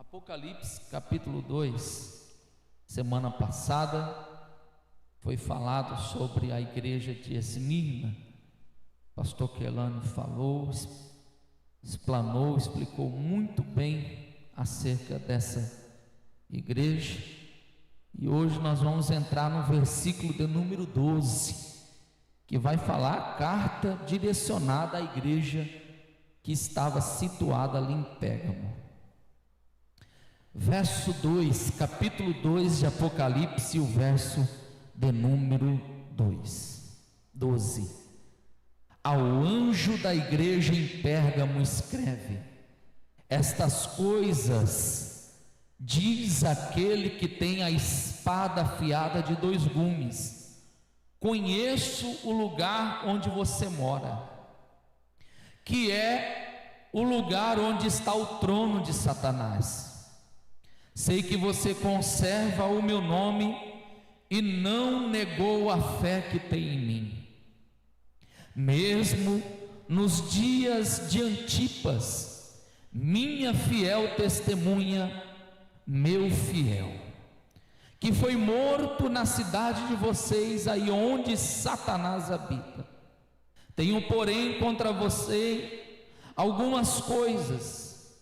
Apocalipse capítulo 2, semana passada foi falado sobre a igreja de Esmirna. Pastor Kelani falou, explanou, explicou muito bem acerca dessa igreja. E hoje nós vamos entrar no versículo de número 12, que vai falar a carta direcionada à igreja que estava situada ali em Pérgamo. Verso 2, capítulo 2 de Apocalipse, o verso de número 12. Ao anjo da igreja em Pérgamo escreve: estas coisas diz aquele que tem a espada afiada de 2 gumes: conheço o lugar onde você mora, que é o lugar onde está o trono de Satanás. Sei que você conserva o meu nome e não negou a fé que tem em mim, mesmo nos dias de Antipas, minha fiel testemunha, meu fiel, que foi morto na cidade de vocês, aí onde Satanás habita. Tenho, porém, contra você algumas coisas.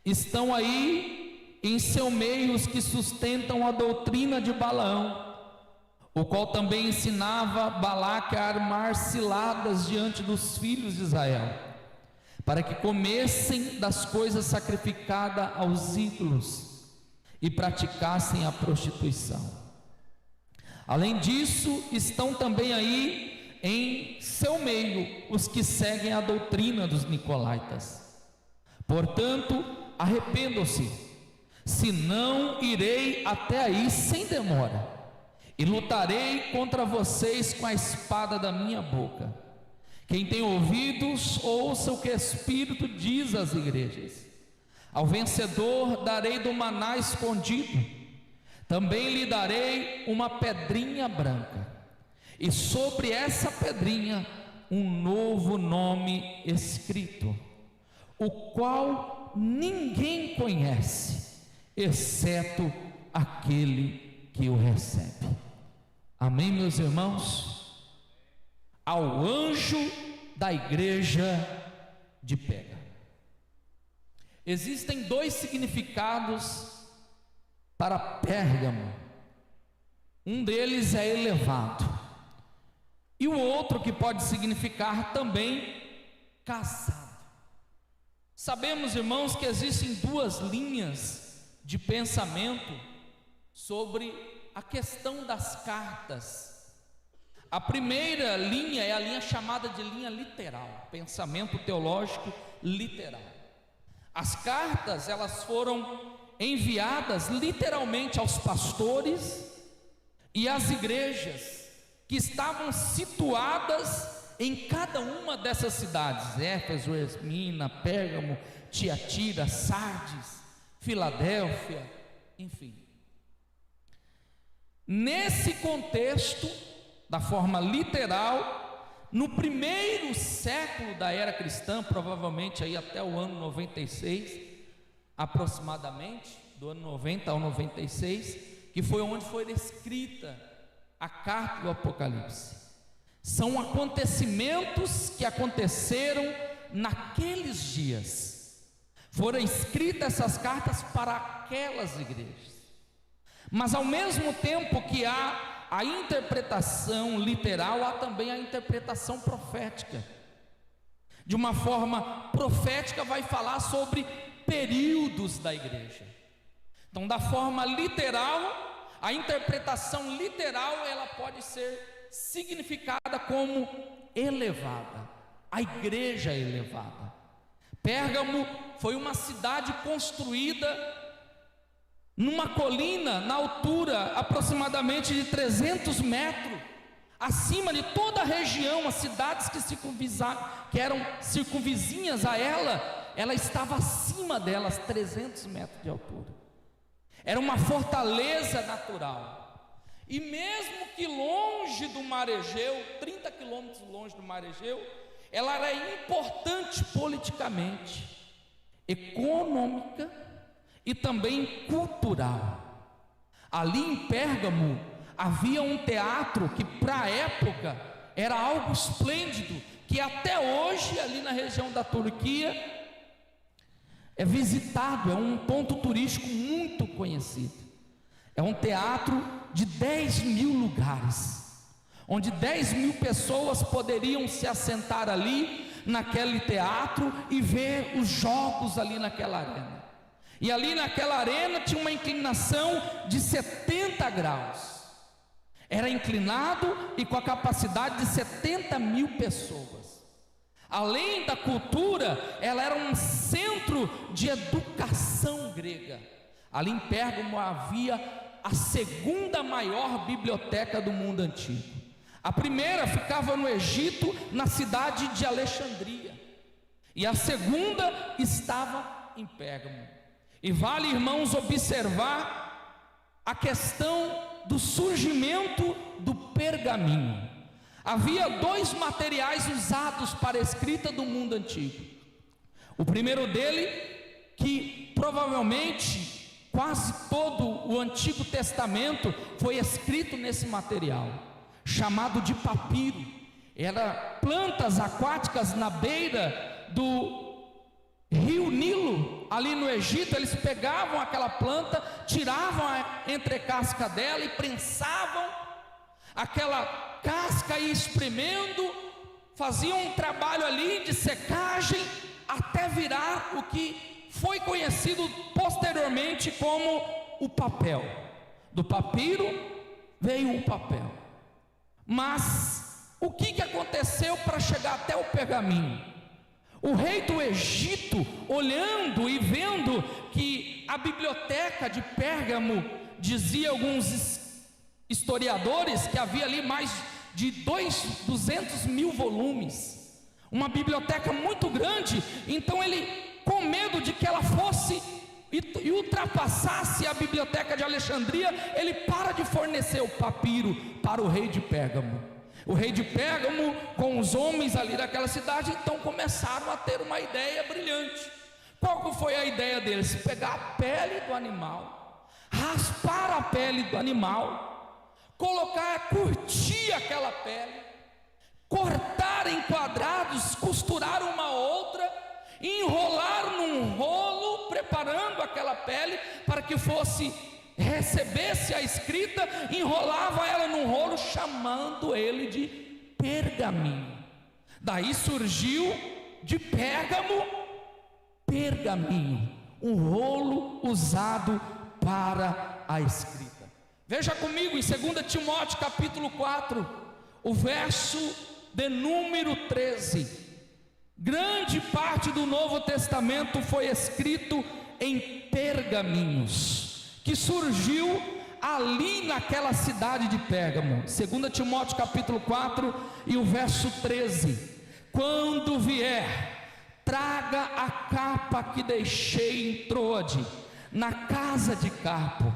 Estão aí em seu meio os que sustentam a doutrina de Balaão, o qual também ensinava Balaque a armar ciladas diante dos filhos de Israel, para que comessem das coisas sacrificadas aos ídolos e praticassem a prostituição. Além disso, estão também aí em seu meio os que seguem a doutrina dos nicolaítas. Portanto, arrependam-se, senão irei até aí sem demora, e lutarei contra vocês com a espada da minha boca. Quem tem ouvidos, ouça o que o Espírito diz às igrejas. Ao vencedor darei do maná escondido, também lhe darei uma pedrinha branca, e sobre essa pedrinha um novo nome escrito, o qual ninguém conhece, exceto aquele que o recebe. Amém, meus irmãos? Ao anjo da igreja de Pérgamo. Existem 2 significados para Pérgamo. Um deles é elevado, e o outro que pode significar também casado. Sabemos, irmãos, que existem 2 linhas de pensamento sobre a questão das cartas. A primeira linha é a linha chamada de linha literal, pensamento teológico literal. As cartas, elas foram enviadas literalmente aos pastores e às igrejas que estavam situadas em cada uma dessas cidades: Éfeso, Esmirna, Pérgamo, Tiatira, Sardes, Filadélfia, enfim. Nesse contexto, da forma literal, no primeiro século da era cristã, provavelmente aí até o ano 96, aproximadamente, do ano 90 ao 96, que foi onde foi escrita a carta do Apocalipse. São acontecimentos que aconteceram naqueles dias. Foram escritas essas cartas para aquelas igrejas. Mas ao mesmo tempo que há a interpretação literal, há também a interpretação profética. De uma forma profética, vai falar sobre períodos da igreja. Então, da forma literal, a interpretação literal, ela pode ser significada como elevada, a igreja elevada. Pérgamo foi uma cidade construída numa colina, na altura aproximadamente de 300 metros, acima de toda a região. As cidades que eram circunvizinhas a ela estava acima delas, 300 metros de altura. Era uma fortaleza natural. E mesmo que longe do mar Egeu, 30 quilômetros longe do mar Egeu, ela era importante politicamente, econômica e também cultural. Ali em Pérgamo havia um teatro que para a época era algo esplêndido, que até hoje ali na região da Turquia é visitado, é um ponto turístico muito conhecido. É um teatro de 10.000 lugares, onde 10.000 pessoas poderiam se assentar ali naquele teatro e ver os jogos ali naquela arena. E ali naquela arena tinha uma inclinação de 70 graus. Era inclinado e com a capacidade de 70.000 pessoas. Além da cultura, ela era um centro de educação grega. Ali em Pérgamo havia a segunda maior biblioteca do mundo antigo. A primeira ficava no Egito, na cidade de Alexandria, e a segunda estava em Pérgamo. E vale, irmãos, observar a questão do surgimento do pergaminho. Havia 2 materiais usados para a escrita do mundo antigo. O primeiro dele, que provavelmente quase todo o Antigo Testamento foi escrito nesse material, chamado de papiro. Era plantas aquáticas na beira do rio Nilo, ali no Egito. Eles pegavam aquela planta, tiravam a entrecasca dela e prensavam aquela casca e espremendo, faziam um trabalho ali de secagem até virar o que foi conhecido posteriormente como o papel. Do papiro veio o papel. Mas o que aconteceu para chegar até o pergaminho? O rei do Egito, olhando e vendo que a biblioteca de Pérgamo, dizia alguns historiadores, que havia ali mais de 200.000 volumes, uma biblioteca muito grande. Então ele, com medo de que ela fosse e ultrapassasse a biblioteca de Alexandria, ele para de fornecer o papiro para o rei de Pérgamo. O rei de Pérgamo, com os homens ali daquela cidade, então começaram a ter uma ideia brilhante. Qual foi a ideia deles? Pegar a pele do animal, raspar a pele do animal, colocar, curtir aquela pele, cortar em quadrados, costurar uma outra, enrolar num rolo, preparando aquela pele para que recebesse a escrita, enrolava ela num rolo, chamando ele de pergaminho. Daí surgiu de Pérgamo, pergaminho, um rolo usado para a escrita. Veja comigo em 2 Timóteo capítulo 4, o verso de número 13. Grande parte do Novo Testamento foi escrito em pergaminhos, que surgiu ali naquela cidade de Pérgamo. 2 Timóteo capítulo 4 e o verso 13. Quando vier, traga a capa que deixei em Troade, na casa de Carpo.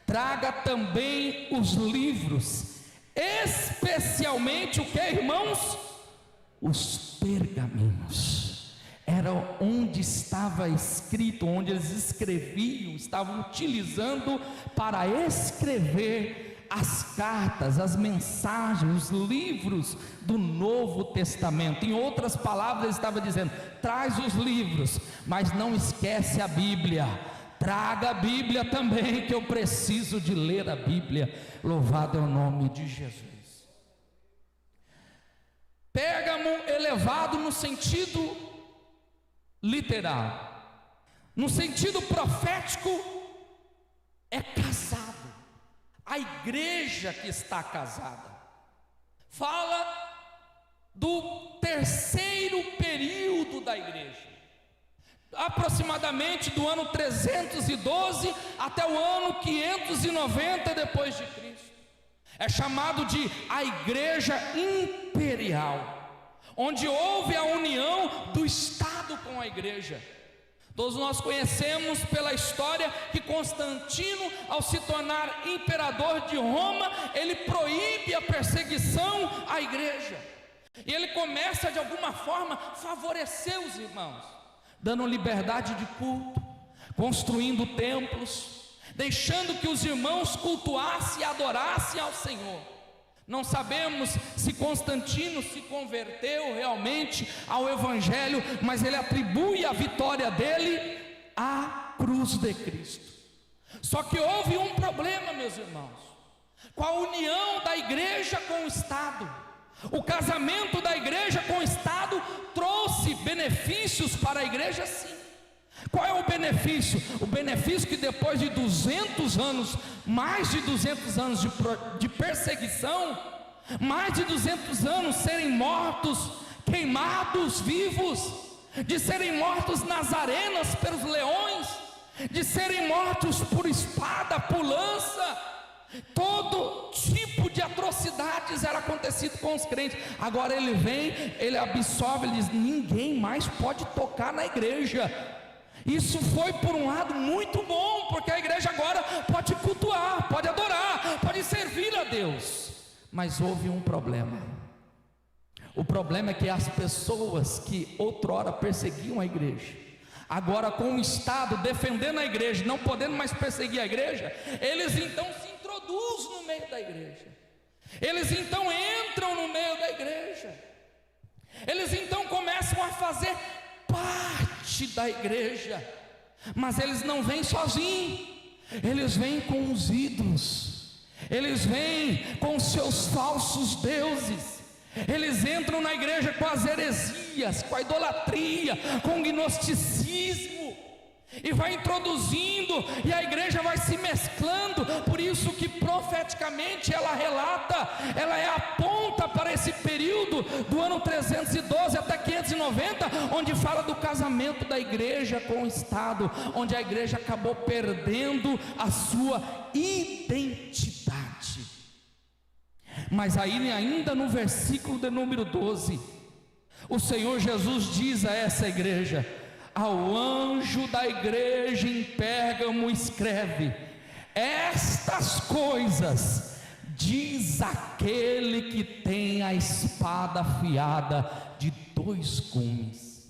Traga também os livros, especialmente o que, irmãos? Os pergaminhos. Era onde estava escrito, onde eles escreviam, estavam utilizando para escrever as cartas, as mensagens, os livros do Novo Testamento. Em outras palavras, ele estava dizendo: traz os livros, mas não esquece a Bíblia. Traga a Bíblia também, que eu preciso de ler a Bíblia. Louvado é o nome de Jesus. Pérgamo elevado no sentido literal, no sentido profético, é casado. A igreja que está casada. Fala do terceiro período da igreja, aproximadamente do ano 312 até o ano 590 depois de Cristo. É chamado de a igreja imperial, onde houve a união do Estado com a igreja. Todos nós conhecemos pela história que Constantino, ao se tornar imperador de Roma, ele proíbe a perseguição à igreja, e ele começa de alguma forma favorecer os irmãos, dando liberdade de culto, construindo templos, deixando que os irmãos cultuassem e adorassem ao Senhor. Não sabemos se Constantino se converteu realmente ao Evangelho, mas ele atribui a vitória dele à cruz de Cristo. Só que houve um problema, meus irmãos, com a união da igreja com o Estado. O casamento da igreja com o Estado trouxe benefícios para a igreja, sim. Qual é o benefício? O benefício que depois de 200 anos, mais de 200 anos de perseguição, mais de 200 anos serem mortos, queimados vivos, de serem mortos nas arenas pelos leões, de serem mortos por espada, por lança, todo tipo de atrocidades era acontecido com os crentes. Agora ele vem, ele absolve, ele diz: ninguém mais pode tocar na igreja. Isso foi por um lado muito bom, porque a igreja agora pode cultuar, pode adorar, pode servir a Deus. Mas houve um problema. O problema é que as pessoas que outrora perseguiam a igreja, agora com o Estado defendendo a igreja, não podendo mais perseguir a igreja, eles então se introduzem no meio da igreja, eles então entram no meio da igreja, eles então começam a fazer parte da igreja, mas eles não vêm sozinhos, eles vêm com os ídolos, eles vêm com seus falsos deuses, eles entram na igreja com as heresias, com a idolatria, com o gnosticismo, e vai introduzindo, e a igreja vai se mesclando. Por isso que profeticamente ela relata, ela aponta para esse período do ano 312 até 590, onde fala do casamento da igreja com o Estado, onde a igreja acabou perdendo a sua identidade. Mas aí ainda no versículo de número 12, o Senhor Jesus diz a essa igreja: ao anjo da igreja em Pérgamo escreve: estas coisas diz aquele que tem a espada afiada de 2 gumes.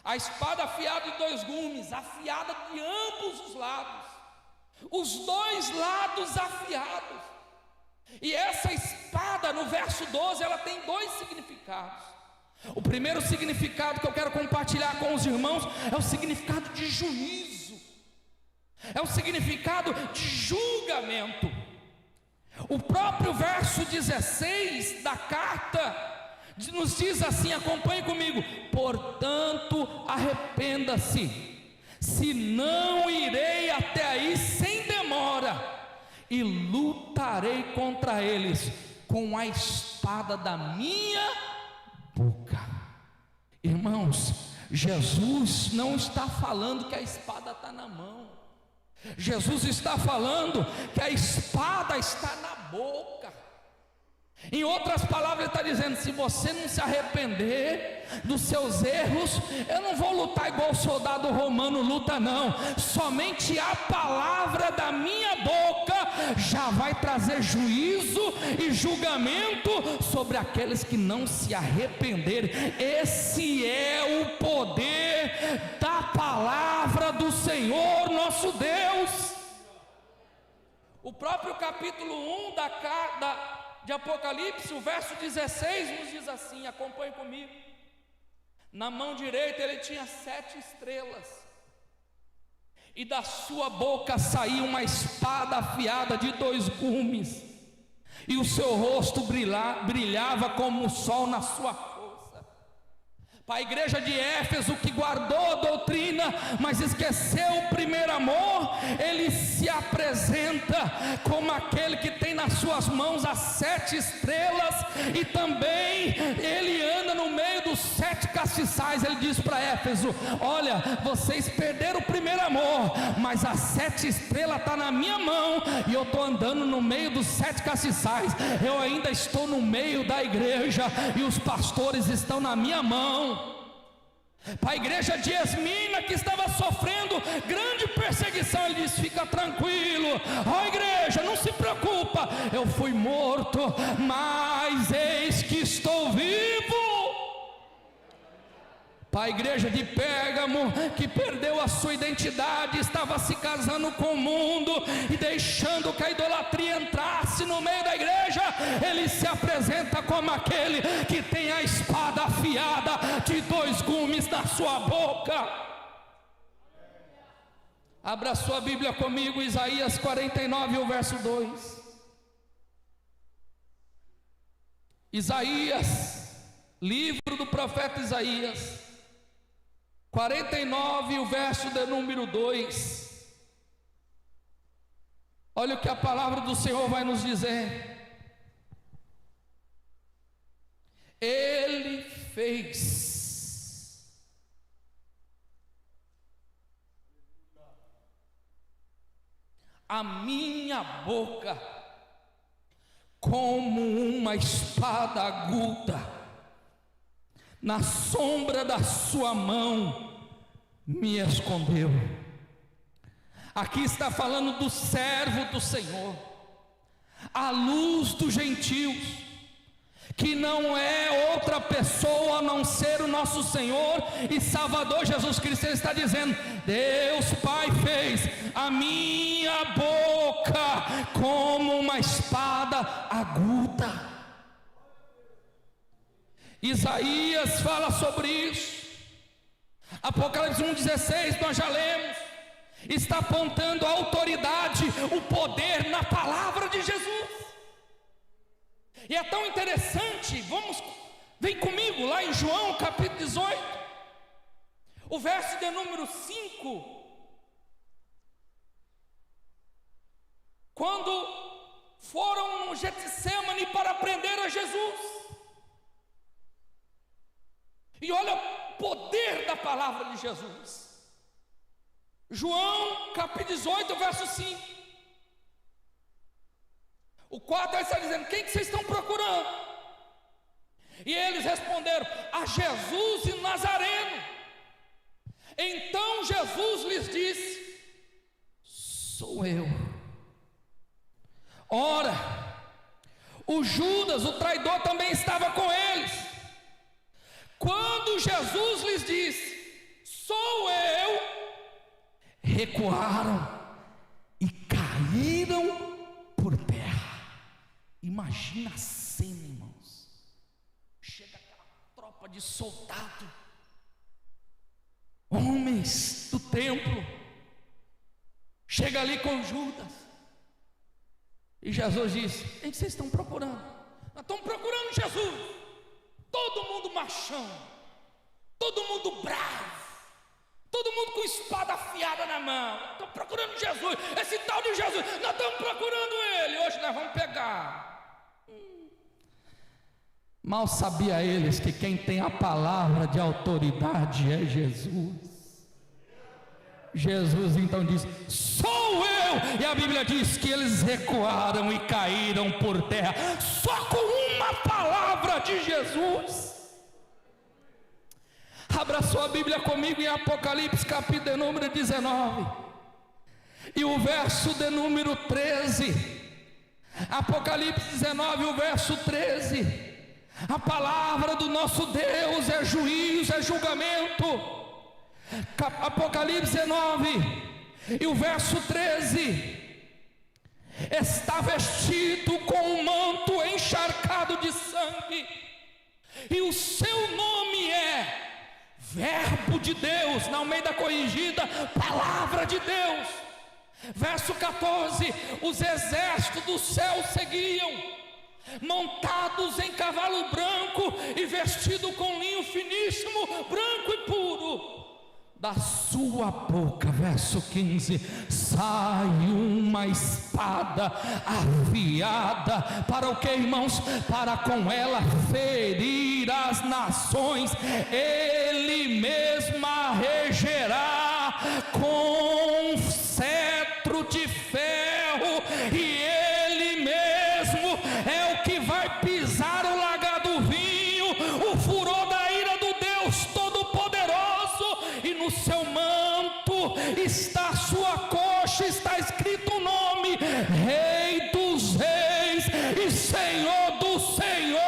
A espada afiada de 2 gumes, afiada de ambos os lados, os 2 lados afiados. E essa espada, no verso 12, ela tem 2 significados. O primeiro significado que eu quero compartilhar com os irmãos é o significado de juízo, é o significado de julgamento. O próprio verso 16 da carta nos diz assim, acompanhe comigo: portanto arrependa-se, senão irei até aí sem demora, e lutarei contra eles com a espada da minha boca. Irmãos, Jesus não está falando que a espada está na mão, Jesus está falando que a espada está na boca. Em outras palavras, ele está dizendo: se você não se arrepender dos seus erros, eu não vou lutar igual o soldado romano luta, não. Somente a palavra da minha boca já vai trazer juízo e julgamento sobre aqueles que não se arrependerem. Esse é o poder da palavra do Senhor nosso Deus. O próprio capítulo 1 de Apocalipse, o verso 16 nos diz assim, acompanhe comigo: na mão direita ele tinha 7 estrelas, e da sua boca saía uma espada afiada de 2 gumes, e o seu rosto brilhava como o sol na sua força. Para a igreja de Éfeso, que guardou a doutrina, mas esqueceu o primeiro amor, ele se apresenta como aquele que tem nas suas mãos as 7 estrelas, e também ele anda no meio dos 7 castiçais. Ele diz para Éfeso: olha, vocês perderam o primeiro amor, mas as 7 estrelas estão na minha mão, e eu estou andando no meio dos 7 castiçais. Eu ainda estou no meio da igreja, e os pastores estão na minha mão. Para a igreja de Esmina, que estava sofrendo grande perseguição, ele diz: fica tranquilo, ó igreja, não se preocupa, eu fui morto, mas eis que estou vivo. para a igreja de Pérgamo, que perdeu a sua identidade, estava se casando com o mundo e deixando que a idolatria entrasse no meio da igreja. Ele se apresenta como aquele que tem a espada afiada de 2 gumes na sua boca. Abra sua Bíblia comigo, Isaías 49, o verso 2. Isaías, livro do profeta Isaías 49, o verso de número 2. Olha o que a palavra do Senhor vai nos dizer. Ele fez a minha boca como uma espada aguda, na sombra da sua mão me escondeu. Aqui está falando do servo do Senhor, a luz dos gentios, que não é outra pessoa a não ser o nosso Senhor e Salvador Jesus Cristo. Ele está dizendo: Deus Pai fez a minha boca como uma espada aguda. Isaías fala sobre isso. Apocalipse 1,16 nós já lemos. Está apontando a autoridade, o poder na palavra de Jesus. E é tão interessante, vem comigo lá em João capítulo 18, o verso de número 5. Quando foram no Getsêmani para prender a Jesus, e olha o poder da palavra de Jesus. João capítulo 18, verso 5. O 4 está dizendo: quem que vocês estão procurando? E eles responderam: a Jesus e Nazareno. Então Jesus lhes disse: sou eu. Ora, o Judas, o traidor, também estava com eles. Quando Jesus lhes disse: sou eu, recuaram e caíram por terra. Imagina a cena, irmãos. Chega aquela tropa de soldado, homens do templo, chega ali com Judas, e Jesus diz: quem vocês estão procurando? Nós estamos procurando Jesus. Todo mundo machão, todo mundo bravo, todo mundo com espada afiada na mão. Estão procurando Jesus, esse tal de Jesus. Nós estamos procurando ele. Hoje nós vamos pegar. Mal sabia eles que quem tem a palavra de autoridade é Jesus. Jesus então diz: sou eu. E a Bíblia diz que eles recuaram e caíram por terra, só com uma palavra de Jesus. Abra sua Bíblia comigo em Apocalipse capítulo de número 19 e o verso de número 13. Apocalipse 19, o verso 13. A palavra do nosso Deus é juízo, é julgamento. Apocalipse 19 e o verso 13. Está vestido com um manto encharcado de sangue, e o seu nome é Verbo de Deus. Na Almeida Corrigida, Palavra de Deus. Verso 14. Os exércitos do céu seguiam, montados em cavalo branco e vestido com linho finíssimo, branco e puro. Da sua boca, verso 15, sai uma espada afiada. Para o que, irmãos? Para com ela ferir as nações. Ele mesmo a regerá com cetro de ferro, e ele mesmo é o que vai pisar o lagar do vinho, o furor da ira do Deus Todo-Poderoso. E no seu manto está a sua coxa, está escrito o nome: Rei dos Reis e Senhor dos Senhores.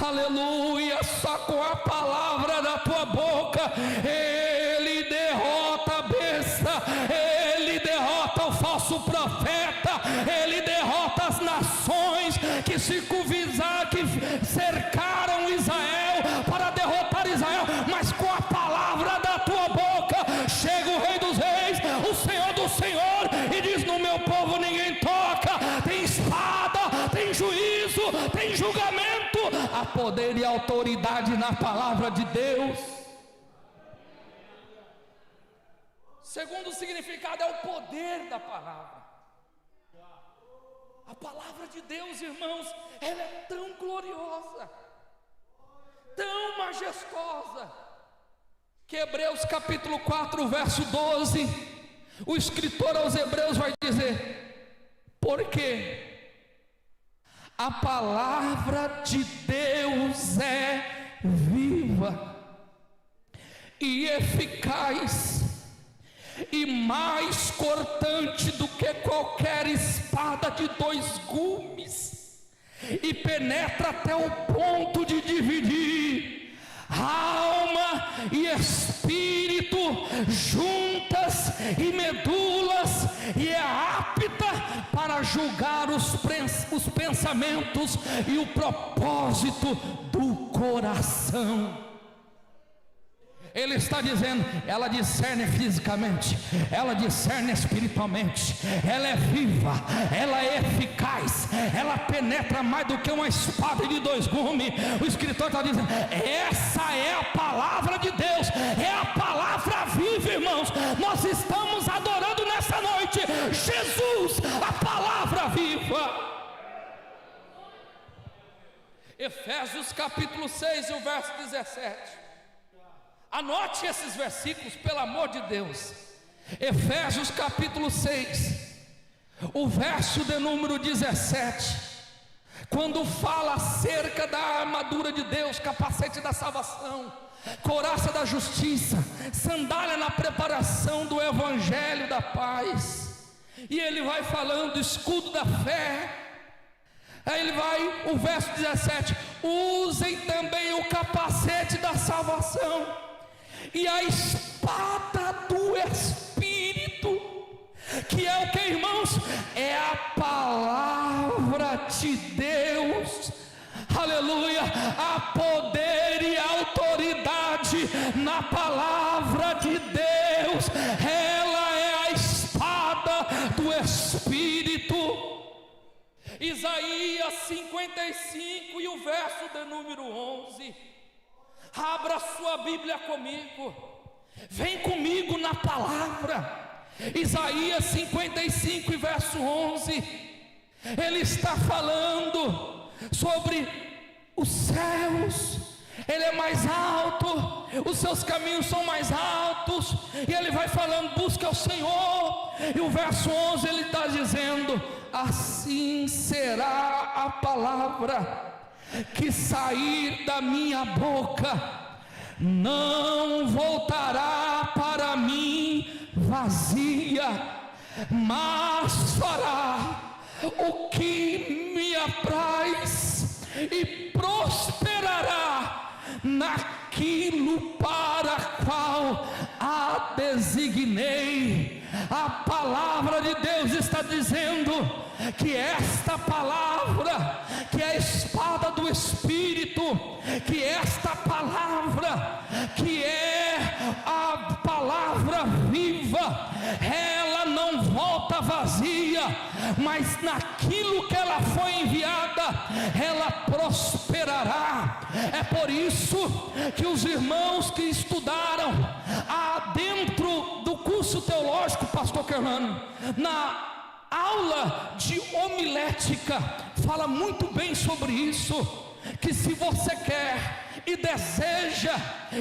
aleluia, só com a palavra da tua boca, Ele derrota a besta, Ele derrota o falso profeta, Ele derrota as nações que cercaram Israel para derrotar Israel, mas com a palavra da tua boca, chega o Rei dos Reis, o Senhor do Senhor, e diz: no meu povo ninguém toca, tem espada, tem juízo, tem julgamento, há poder e autoridade na palavra de Deus. Segundo significado é o poder da palavra. A palavra de Deus, irmãos, ela é tão gloriosa, tão majestosa, que Hebreus capítulo 4, verso 12, o escritor aos Hebreus vai dizer: porque a palavra de Deus é viva e eficaz, e mais cortante do que qualquer espada de 2 gumes, e penetra até o ponto de dividir alma e espírito, juntas e medulas, e é apta para julgar os pensamentos e o propósito do coração. Ele está dizendo, ela discerne fisicamente, ela discerne espiritualmente, ela é viva, ela é eficaz, ela penetra mais do que uma espada de 2 gumes. O escritor está dizendo, essa é a palavra de Deus, é a palavra viva, irmãos. Nós estamos adorando nessa noite Jesus, a palavra viva. Efésios capítulo 6 e o verso 17. Anote esses versículos, pelo amor de Deus. Efésios capítulo 6, o verso de número 17, quando fala acerca da armadura de Deus, capacete da salvação, couraça da justiça, sandália na preparação do evangelho da paz, e ele vai falando escudo da fé. Aí ele vai, o verso 17, usem também o capacete da salvação e a espada do Espírito, que é o que, irmãos? É a palavra de Deus. Aleluia, há poder e autoridade na palavra de Deus. Ela é a espada do Espírito. Isaías 55 e o verso de número 11. Abra sua Bíblia comigo, vem comigo na palavra. Isaías 55 e verso 11. Ele está falando sobre os céus, ele é mais alto, os seus caminhos são mais altos, e ele vai falando, busca o Senhor. E o verso 11 ele está dizendo: assim será a palavra que sair da minha boca, não voltará para mim vazia, mas fará o que me apraz e prosperará naquilo para qual a designei. A palavra de Deus está dizendo que esta palavra, que é a espada do Espírito, que esta palavra, que é a palavra viva, ela não volta vazia, mas naquilo que ela foi enviada, ela prosperará. É por isso que os irmãos que estudaram dentro do curso teológico, pastor Kerlano, na aula de homilética, fala muito bem sobre isso, que se você quer e deseja,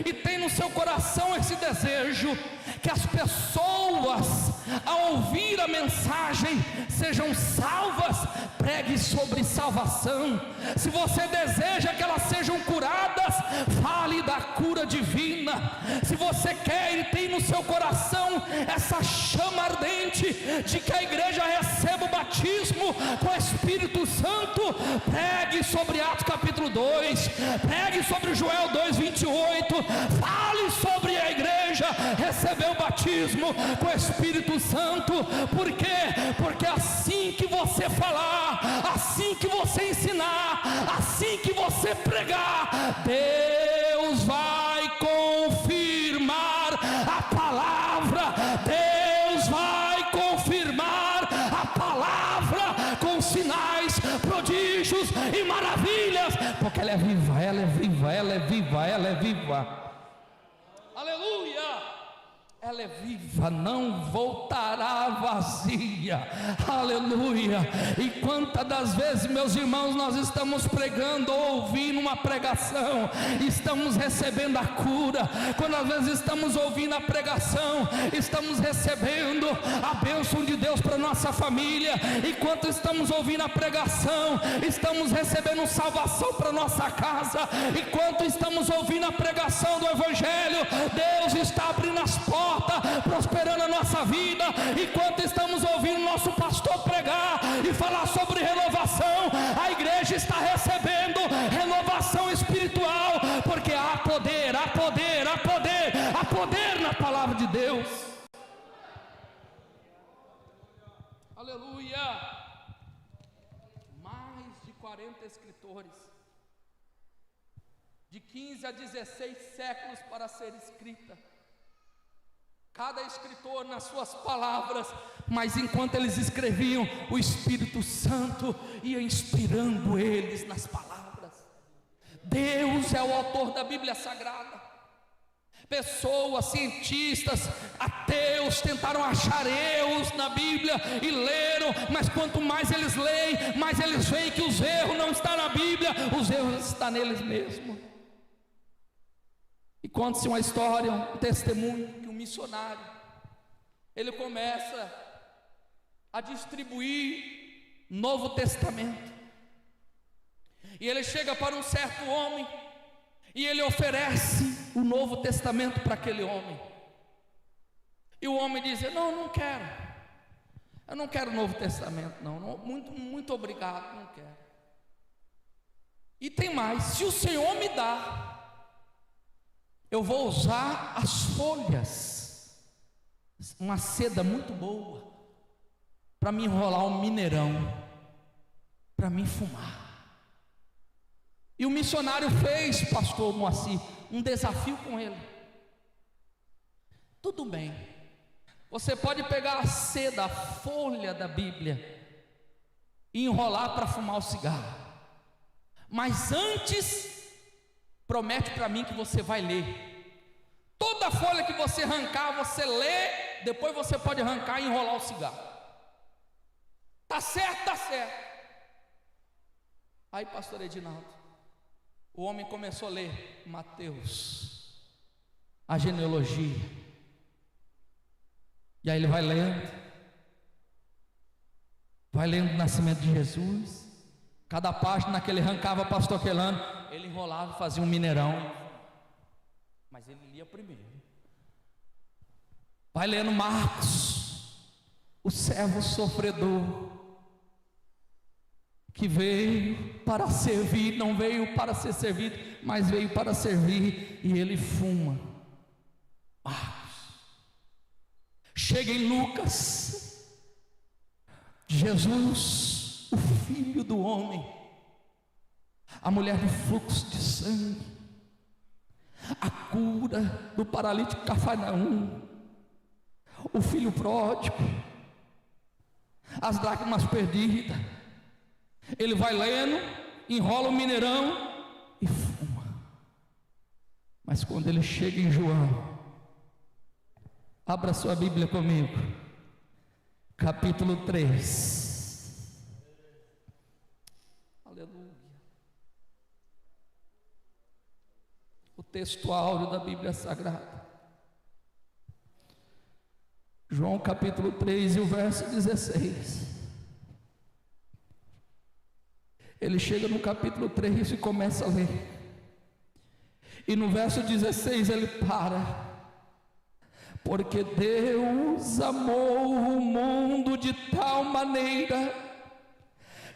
e tem no seu coração esse desejo, que as pessoas, ao ouvir a mensagem, sejam salvas, pregue sobre salvação. Se você deseja que elas sejam curadas, fale da cura divina. Se você quer e tem no seu coração essa chama ardente de que a igreja receba o batismo com o Espírito Santo, pregue sobre Atos capítulo 2, pregue sobre Joel 2:28, fale sobre a igreja receber o batismo com o Espírito Santo. Por quê? Porque assim que você falar, assim que você ensinar, assim que você pregar, Deus vai confirmar a palavra, Deus vai confirmar a palavra com sinais, prodígios e maravilhas, porque ela é viva, ela é viva, ela é viva, ela é viva. Aleluia! Ela é viva, não voltará vazia. Aleluia! E quantas das vezes, meus irmãos, nós estamos pregando ou ouvindo uma pregação, estamos recebendo a cura. Quando às vezes estamos ouvindo a pregação, estamos recebendo a bênção de Deus para nossa família. Enquanto estamos ouvindo a pregação, estamos recebendo salvação para nossa casa. Enquanto estamos ouvindo a pregação do Evangelho, Deus está abrindo as portas, prosperando a nossa vida. Enquanto estamos ouvindo nosso pastor pregar e falar sobre renovação, a igreja está recebendo renovação espiritual, porque há poder, há poder, há poder, há poder na palavra de Deus. Aleluia! Mais de 40 escritores, de 15 a 16 séculos para ser escrita, cada escritor nas suas palavras, mas enquanto eles escreviam, o Espírito Santo ia inspirando eles nas palavras. Deus é o autor da Bíblia Sagrada. Pessoas, cientistas, ateus tentaram achar erros na Bíblia e leram, mas quanto mais eles leem, mais eles veem que os erros não estão na Bíblia, os erros estão neles mesmos. E conta-se uma história, um testemunho, que um missionário, ele começa a distribuir Novo Testamento, e ele chega para um certo homem, e ele oferece o Novo Testamento para aquele homem, e o homem diz: não quero, eu não quero o Novo Testamento, não, muito obrigado, não quero. E tem mais: se o Senhor me dá, eu vou usar as folhas, uma seda muito boa, para me enrolar um mineirão, para mim fumar. E o missionário fez, pastor Moacir, um desafio com ele. Tudo bem, você pode pegar a seda, a folha da Bíblia, e enrolar para fumar o cigarro, mas antes promete para mim que você vai ler. Toda folha que você arrancar, você lê, depois você pode arrancar e enrolar o cigarro. Tá certo, tá certo. Aí, pastor Edinaldo, o homem começou a ler Mateus, a genealogia, e aí ele vai lendo o nascimento de Jesus. Cada página que ele arrancava, pastor Quelano, ele enrolava e fazia um mineirão, mas ele lia primeiro. Vai lendo Marcos, o servo sofredor, que veio para servir, não veio para ser servido, mas veio para servir, e ele fuma. Marcos. Chega em Lucas, Jesus, o filho do homem, a mulher do fluxo de sangue, a cura do paralítico de Cafarnaum, o filho pródigo, as dracmas perdidas. Ele vai lendo, enrola o mineirão e fuma. Mas quando ele chega em João, abra sua Bíblia comigo, capítulo 3. Aleluia. O texto áureo da Bíblia Sagrada, João capítulo 3 e o verso 16. Ele chega no capítulo 3 e começa a ler, e no verso 16 ele para: porque Deus amou o mundo de tal maneira,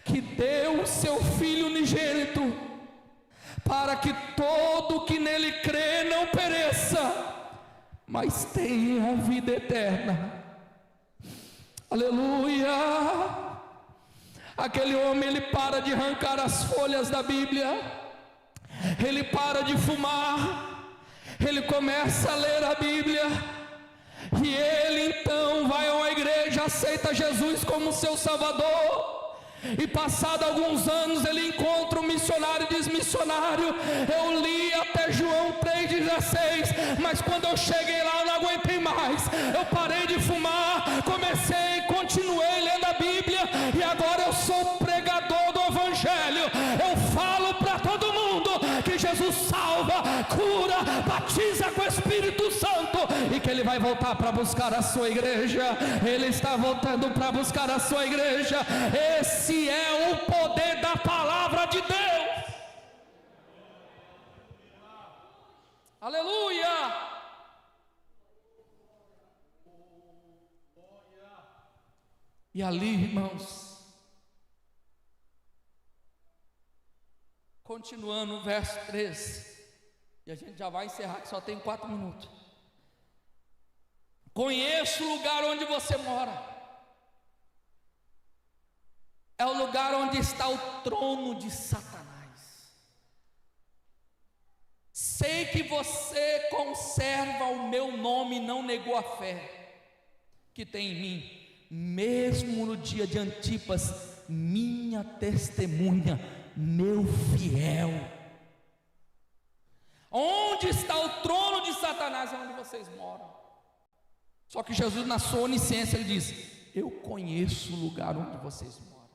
que deu o seu Filho unigênito, para que todo que nele crê não pereça, mas tenha a vida eterna. Aleluia! Aquele homem, ele para de arrancar as folhas da Bíblia, ele para de fumar, ele começa a ler a Bíblia, e ele então vai a uma igreja, aceita Jesus como seu Salvador. E passado alguns anos ele encontra um missionário e diz: missionário, eu li até João 3,16, mas quando eu cheguei lá eu não aguentei mais, eu parei de fumar, comecei, continuei lendo a Bíblia, e agora eu sou pregador do Evangelho, eu falo para todo mundo que Jesus salva, cura, batiza com o Espírito Santo, e que ele vai voltar para buscar a sua igreja. Ele está voltando para buscar a sua igreja. Esse é o poder da palavra de Deus. Aleluia! E ali, irmãos, continuando o verso 13, e a gente já vai encerrar, que só tem 4 minutos. Conheço o lugar onde você mora, é o lugar onde está o trono de Satanás. Sei que você conserva o meu nome e não negou a fé que tem em mim, mesmo no dia de Antipas, minha testemunha, meu fiel. Onde está o trono de Satanás? É onde vocês moram. Só que Jesus, na sua onisciência, ele diz: eu conheço o lugar onde vocês moram.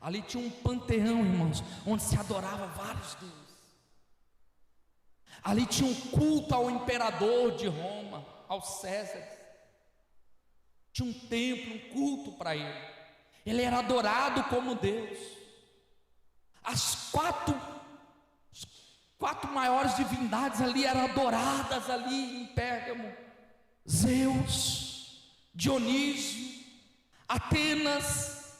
Ali tinha um panteão, irmãos, onde se adorava vários deuses. Ali tinha um culto ao imperador de Roma, ao César. Tinha um templo, um culto para ele. Ele era adorado como Deus. As quatro maiores divindades ali eram adoradas ali em Pérgamo: Zeus, Dionísio, Atenas,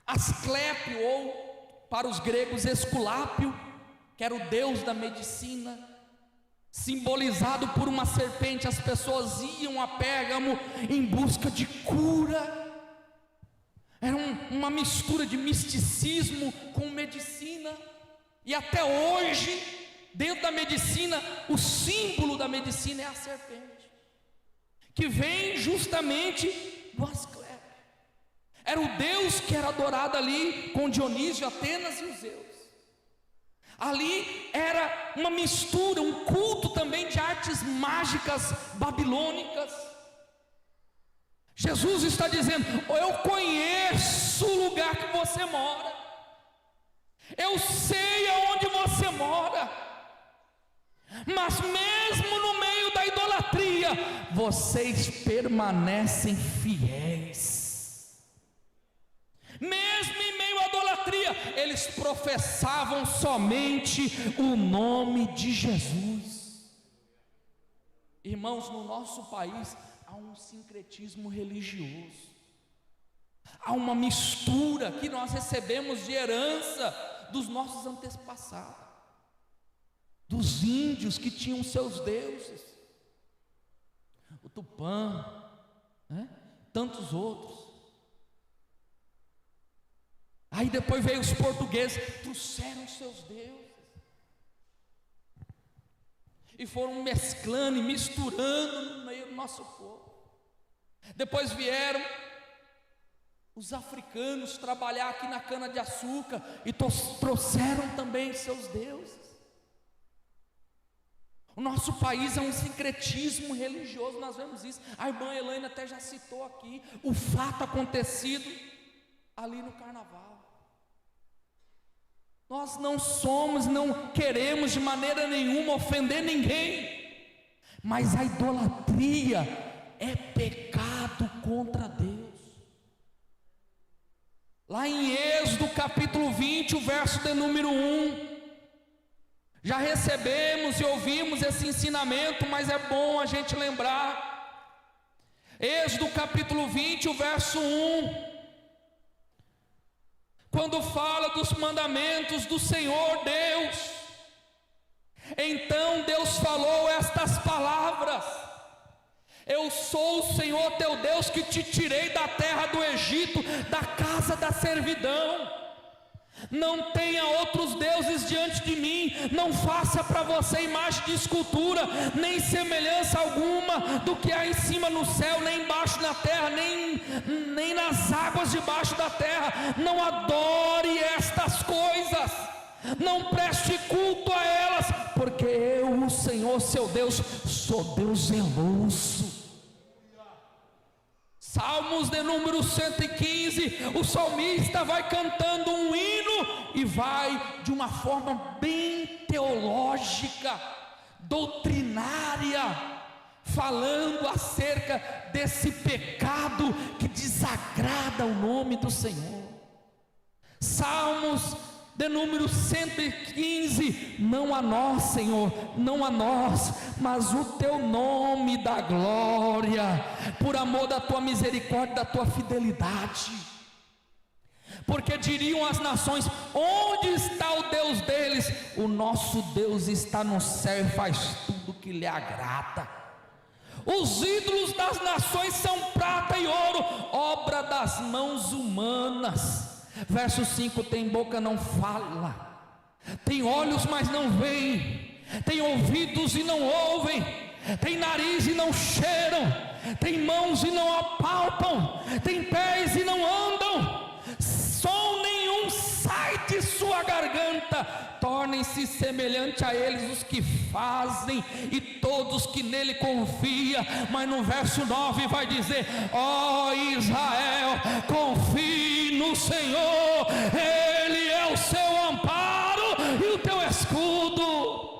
Asclépio, ou para os gregos Esculápio, que era o deus da medicina, simbolizado por uma serpente. As pessoas iam a Pérgamo em busca de cura. Era uma mistura de misticismo com medicina. E até hoje, dentro da medicina, o símbolo da medicina é a serpente, que vem justamente do Asclépio. Era o deus que era adorado ali com Dionísio, Atenas e os Zeus. Ali era uma mistura, um culto também de artes mágicas babilônicas. Jesus está dizendo: eu conheço o lugar que você mora, eu sei aonde você mora, mas mesmo no meio da idolatria, vocês permanecem fiéis. Mesmo em meio à idolatria, eles professavam somente o nome de Jesus. Irmãos, no nosso país há um sincretismo religioso, há uma mistura que nós recebemos de herança dos nossos antepassados, dos índios que tinham seus deuses, o Tupã, né? Tantos outros. Aí depois veio os portugueses, trouxeram seus deuses, e foram mesclando e misturando no meio do nosso povo. Depois vieram os africanos trabalhar aqui na cana-de-açúcar e trouxeram também seus deuses. O nosso país é um sincretismo religioso, nós vemos isso. A irmã Elaine até já citou aqui o fato acontecido ali no carnaval. Nós não somos, não queremos de maneira nenhuma ofender ninguém, mas a idolatria é pecado contra Deus. Lá em Êxodo capítulo 20, o verso de número 1, já recebemos e ouvimos esse ensinamento, mas é bom a gente lembrar. Êxodo capítulo 20, o verso 1, quando fala dos mandamentos do Senhor Deus, Então Deus falou estas palavras: eu sou o Senhor teu Deus, que te tirei da terra do Egito, da casa da servidão. Não tenha outros deuses diante de mim. Não faça para você imagem de escultura, nem semelhança alguma do que há em cima no céu, nem embaixo na terra, nem nas águas debaixo da terra. Não adore estas coisas, não preste culto a elas, porque eu, o Senhor seu Deus, sou Deus zeloso. Salmos de número 115, o salmista vai cantando um hino e vai de uma forma bem teológica, doutrinária, falando acerca desse pecado que desagrada o nome do Senhor. Salmos de número 115, não a nós, Senhor, não a nós, mas o teu nome dá glória, por amor da tua misericórdia, da tua fidelidade. Porque diriam as nações: onde está o Deus deles? O nosso Deus está no céu e faz tudo que lhe agrada. Os ídolos das nações são prata e ouro, obra das mãos humanas. Verso 5: tem boca, não fala, tem olhos, mas não veem, tem ouvidos e não ouvem, tem nariz e não cheiram, tem mãos e não apalpam, tem pés e não andam, som nenhum sai de sua garganta. Tornem-se semelhante a eles os que fazem e todos que nele confiam. Mas no verso 9 vai dizer: ó Israel, confie no Senhor, Ele é o seu amparo e o teu escudo.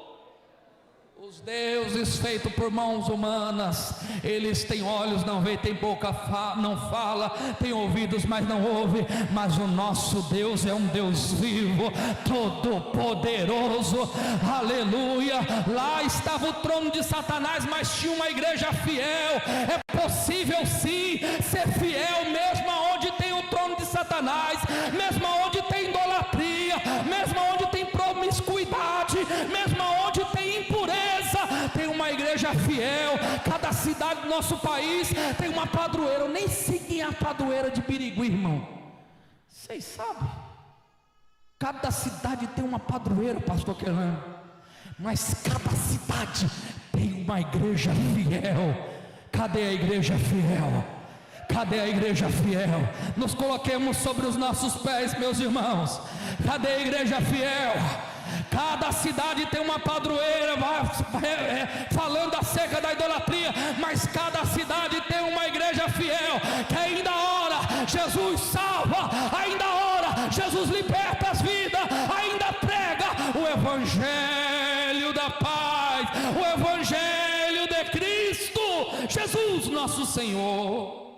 Os deuses feitos por mãos humanas, eles têm olhos, não veem, têm boca, não fala, têm ouvidos, mas não ouve. Mas o nosso Deus é um Deus vivo, todo poderoso, aleluia. Lá estava o trono de Satanás, mas tinha uma igreja fiel. É possível sim ser fiel, mesmo onde tem o trono de Satanás, mesmo onde tem idolatria, mesmo onde tem promiscuidade, mesmo onde tem impureza, tem uma igreja fiel. Cada cidade do nosso país tem uma padroeira. Eu nem segui a padroeira de Birigui, irmão. Vocês sabem, cada cidade tem uma padroeira, pastor Quelano, mas cada cidade tem uma igreja fiel. Cadê a igreja fiel? Cadê a igreja fiel? Nos coloquemos sobre os nossos pés, meus irmãos. Cadê a igreja fiel? Cada cidade tem uma padroeira, falando acerca da idolatria, mas cada cidade tem uma igreja fiel, que ainda ora, Jesus salva, ainda ora, Jesus liberta as vidas, ainda prega o evangelho da paz, o evangelho de Cristo Jesus nosso Senhor.